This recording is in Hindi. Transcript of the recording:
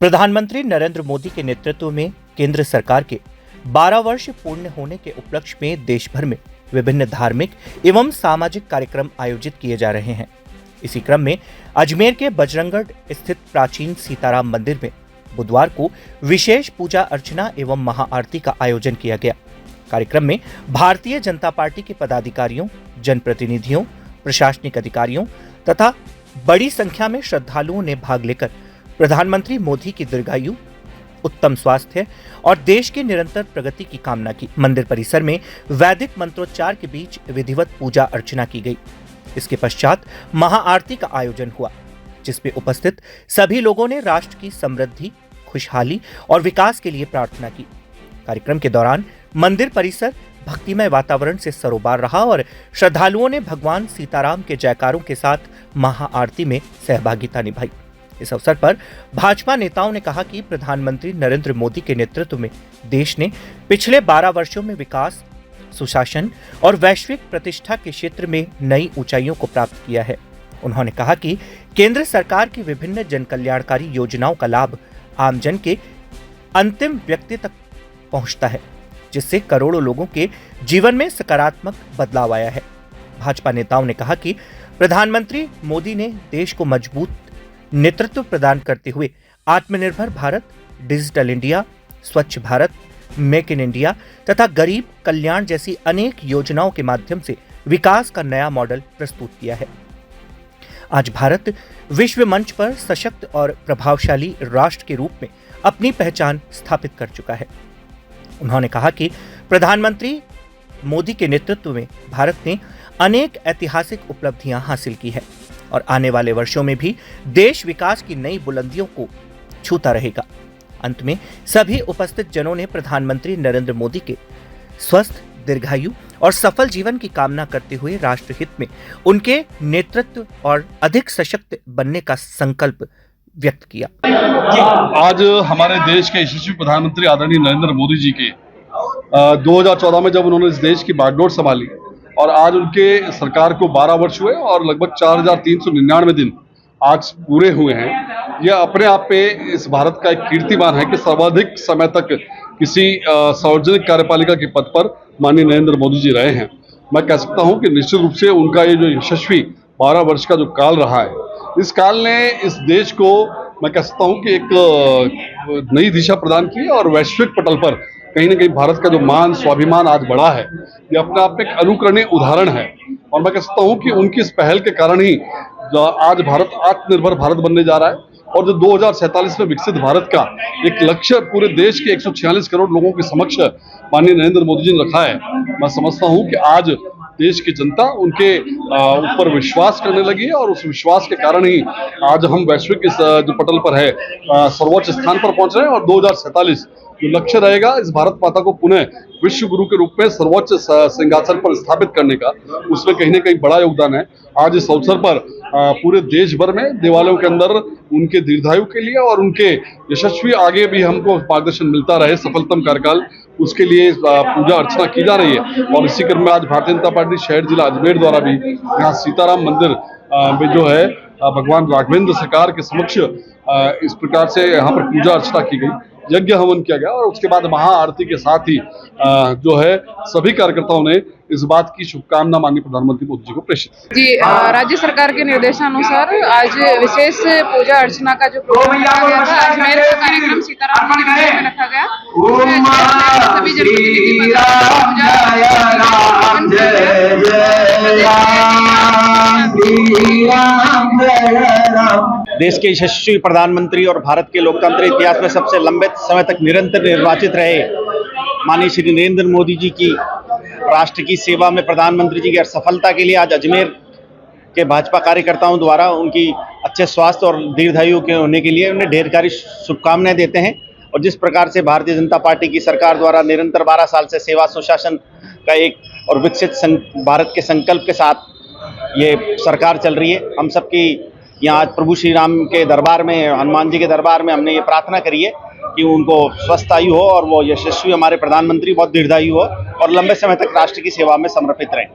प्रधानमंत्री नरेंद्र मोदी के नेतृत्व में केंद्र सरकार के 12 वर्ष पूर्ण होने के उपलक्ष्य में देश भर में विभिन्न धार्मिक एवं सामाजिक कार्यक्रम आयोजित किए जा रहे हैं। इसी क्रम में अजमेर के बजरंगगढ़ स्थित प्राचीन सीताराम मंदिर में बुधवार को विशेष पूजा अर्चना एवं महाआरती का आयोजन किया गया। कार्यक्रम में भारतीय जनता पार्टी के पदाधिकारियों, जनप्रतिनिधियों, प्रशासनिक अधिकारियों तथा बड़ी संख्या में श्रद्धालुओं ने भाग लेकर प्रधानमंत्री मोदी की दीर्घायु, उत्तम स्वास्थ्य और देश की निरंतर प्रगति की कामना की। मंदिर परिसर में वैदिक मंत्रोच्चार के बीच विधिवत पूजा अर्चना की गई। इसके पश्चात महाआरती का आयोजन हुआ, जिसमें उपस्थित सभी लोगों ने राष्ट्र की समृद्धि, खुशहाली और विकास के लिए प्रार्थना की। कार्यक्रम के दौरान मंदिर परिसर भक्तिमय वातावरण से सरोबार रहा और श्रद्धालुओं ने भगवान सीताराम के जयकारों के साथ महाआरती में सहभागिता निभाई। इस अवसर पर भाजपा नेताओं ने कहा कि प्रधानमंत्री नरेंद्र मोदी के नेतृत्व में देश ने पिछले 12 वर्षों में विकास, सुशासन और वैश्विक प्रतिष्ठा के क्षेत्र में नई ऊंचाइयों को प्राप्त किया है। उन्होंने कहा कि केंद्र सरकार की विभिन्न जनकल्याणकारी योजनाओं का लाभ आमजन के अंतिम व्यक्ति तक पहुंचता है, जिससे करोड़ों लोगों के जीवन में सकारात्मक बदलाव आया है। भाजपा नेताओं ने कहा कि प्रधानमंत्री मोदी ने देश को मजबूत नेतृत्व प्रदान करते हुए आत्मनिर्भर भारत, डिजिटल इंडिया, स्वच्छ भारत, मेक इन इंडिया तथा गरीब कल्याण जैसी अनेक योजनाओं के माध्यम से विकास का नया मॉडल प्रस्तुत किया है। आज भारत विश्व मंच पर सशक्त और प्रभावशाली राष्ट्र के रूप में अपनी पहचान स्थापित कर चुका है। उन्होंने कहा कि प्रधानमंत्री मोदी के नेतृत्व में भारत ने अनेक ऐतिहासिक उपलब्धियां हासिल की है और आने वाले वर्षों में भी देश विकास की नई बुलंदियों को छूता रहेगा। अंत में सभी उपस्थित जनों ने प्रधानमंत्री नरेंद्र मोदी के स्वस्थ, दीर्घायु और सफल जीवन की कामना करते हुए राष्ट्र हित में उनके नेतृत्व और अधिक सशक्त बनने का संकल्प व्यक्त किया। आज हमारे देश के यशस्वी प्रधानमंत्री आदरणीय नरेंद्र मोदी जी के 2014 में जब उन्होंने इस देश की बागडोर संभाली और आज उनके सरकार को 12 वर्ष हुए और लगभग 4399 दिन आज पूरे हुए हैं। यह अपने आप पे इस भारत का एक कीर्तिमान है कि सर्वाधिक समय तक किसी सार्वजनिक कार्यपालिका के पद पर माननीय नरेंद्र मोदी जी रहे हैं। मैं कह सकता हूं कि निश्चित रूप से उनका ये जो यशस्वी 12 वर्ष का जो काल रहा है, इस काल ने इस देश को मैं कह सकता हूं कि एक नई दिशा प्रदान की और वैश्विक पटल पर कहीं न कहीं भारत का जो मान, स्वाभिमान आज बढ़ा है, ये अपने आप में एक अनुकरणीय उदाहरण है। और मैं कह सकता हूं कि उनकी इस पहल के कारण ही आज भारत आत्मनिर्भर भारत बनने जा रहा है और जो 2047 में विकसित भारत का एक लक्ष्य पूरे देश के 146 करोड़ लोगों के समक्ष माननीय नरेंद्र मोदी जी ने रखा है। मैं समझता हूं कि आज देश की जनता उनके ऊपर विश्वास करने लगी है और उस विश्वास के कारण ही आज हम वैश्विक इस जो पटल पर है सर्वोच्च स्थान पर पहुंच रहे हैं और 2047 जो लक्ष्य रहेगा इस भारत माता को पुनः विश्व गुरु के रूप में सर्वोच्च सिंहासन पर स्थापित करने का, उसमें कहीं न कहीं बड़ा योगदान है। आज इस अवसर पर पूरे देश भर में देवालयों के अंदर उनके दीर्घायु के लिए और उनके यशस्वी आगे भी हमको मार्गदर्शन मिलता रहे, सफलतम कार्यकाल, उसके लिए पूजा अर्चना की जा रही है। और इसी क्रम में आज भारतीय जनता पार्टी शहर जिला अजमेर द्वारा भी यहाँ सीताराम मंदिर में जो है भगवान राघवेंद्र सरकार के समक्ष इस प्रकार से यहाँ पर पूजा अर्चना की गई, यज्ञ हवन किया गया और उसके बाद महाआरती के साथ ही जो है सभी कार्यकर्ताओं ने इस बात की शुभकामना माननीय प्रधानमंत्री मोदी जी को प्रेषित जी। राज्य सरकार के निर्देशानुसार आज विशेष पूजा अर्चना का जो प्रोग्राम रखा गया था, अजमेर का कार्यक्रम सीताराम जी के मंदिर में रखा गया। सभी जनप्रतिनिधि देश के यशस्वी प्रधानमंत्री और भारत के लोकतंत्र इतिहास में सबसे लंबे समय तक निरंतर निर्वाचित रहे माननीय श्री नरेंद्र मोदी जी की राष्ट्र की सेवा में प्रधानमंत्री जी की सफलता के लिए आज अजमेर के भाजपा कार्यकर्ताओं द्वारा उनकी अच्छे स्वास्थ्य और दीर्घायु के होने के लिए उन्हें ढेर सारी शुभकामनाएं देते हैं। और जिस प्रकार से भारतीय जनता पार्टी की सरकार द्वारा निरंतर 12 साल से सेवा सुशासन का एक और विकसित भारत के संकल्प के साथ ये सरकार चल रही है, हम सबकी यहाँ आज प्रभु श्री राम के दरबार में, हनुमान जी के दरबार में हमने ये प्रार्थना करी है कि उनको स्वस्थ आयु हो और वो यशस्वी हमारे प्रधानमंत्री बहुत दीर्घायु हो और लंबे समय तक राष्ट्र की सेवा में समर्पित रहें।